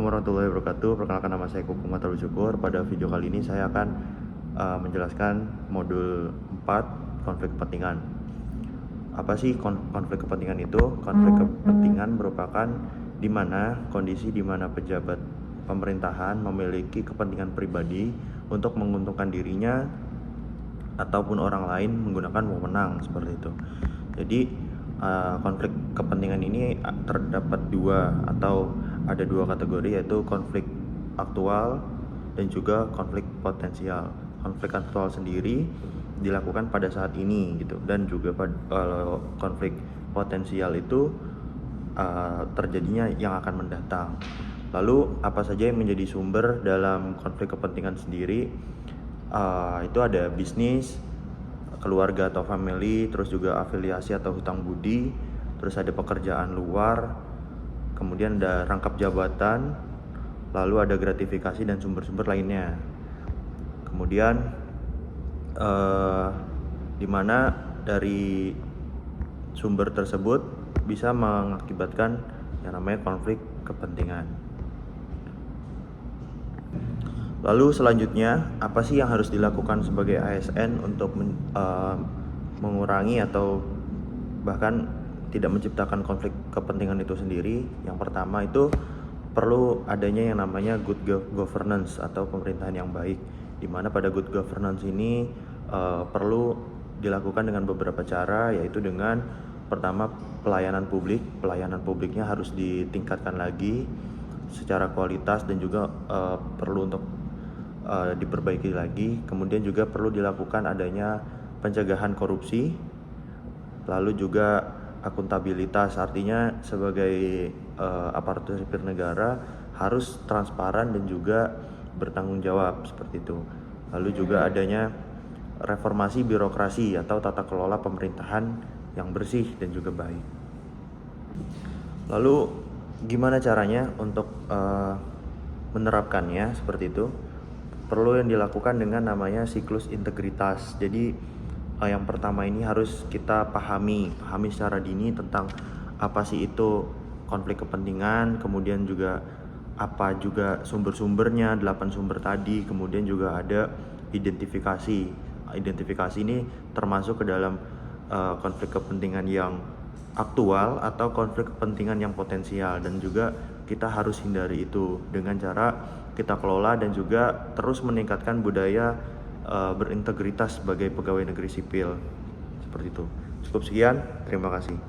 warahmatullahi wabarakatuh. Perkenalkan, nama saya Kuku Matarul Syukur. Pada video kali ini saya akan menjelaskan modul 4 konflik kepentingan. Apa sih konflik kepentingan itu? Konflik kepentingan merupakan di mana kondisi di mana pejabat pemerintahan memiliki kepentingan pribadi untuk menguntungkan dirinya ataupun orang lain menggunakan wewenang seperti itu. Jadi konflik kepentingan ini terdapat ada dua kategori, yaitu konflik aktual dan juga konflik potensial. Konflik aktual sendiri dilakukan pada saat ini gitu, dan juga konflik potensial itu terjadinya yang akan mendatang. Lalu apa saja yang menjadi sumber dalam konflik kepentingan sendiri? Itu ada bisnis, keluarga atau family, terus juga afiliasi atau hutang budi, terus ada pekerjaan luar, kemudian ada rangkap jabatan, lalu ada gratifikasi dan sumber-sumber lainnya. Kemudian dimana dari sumber tersebut bisa mengakibatkan yang namanya konflik kepentingan. Lalu selanjutnya, apa sih yang harus dilakukan sebagai ASN untuk mengurangi atau bahkan tidak menciptakan konflik kepentingan itu sendiri? Yang pertama itu perlu adanya yang namanya good governance atau pemerintahan yang baik, di mana pada good governance ini perlu dilakukan dengan beberapa cara, yaitu dengan pertama pelayanan publiknya harus ditingkatkan lagi secara kualitas dan juga perlu untuk diperbaiki lagi. Kemudian juga perlu dilakukan adanya pencegahan korupsi, lalu juga akuntabilitas, artinya sebagai aparatur sipil negara harus transparan dan juga bertanggung jawab seperti itu. Lalu juga adanya reformasi birokrasi atau tata kelola pemerintahan yang bersih dan juga baik. Lalu gimana caranya untuk menerapkannya seperti itu? Perlu yang dilakukan dengan namanya siklus integritas. Jadi yang pertama ini harus kita pahami secara dini tentang apa sih itu konflik kepentingan, kemudian juga apa juga sumber-sumbernya, 8 sumber tadi, kemudian juga ada identifikasi. Identifikasi ini termasuk ke dalam konflik kepentingan yang aktual atau konflik kepentingan yang potensial, dan juga kita harus hindari itu dengan cara kita kelola dan juga terus meningkatkan budaya berintegritas sebagai pegawai negeri sipil seperti itu. Cukup sekian, terima kasih.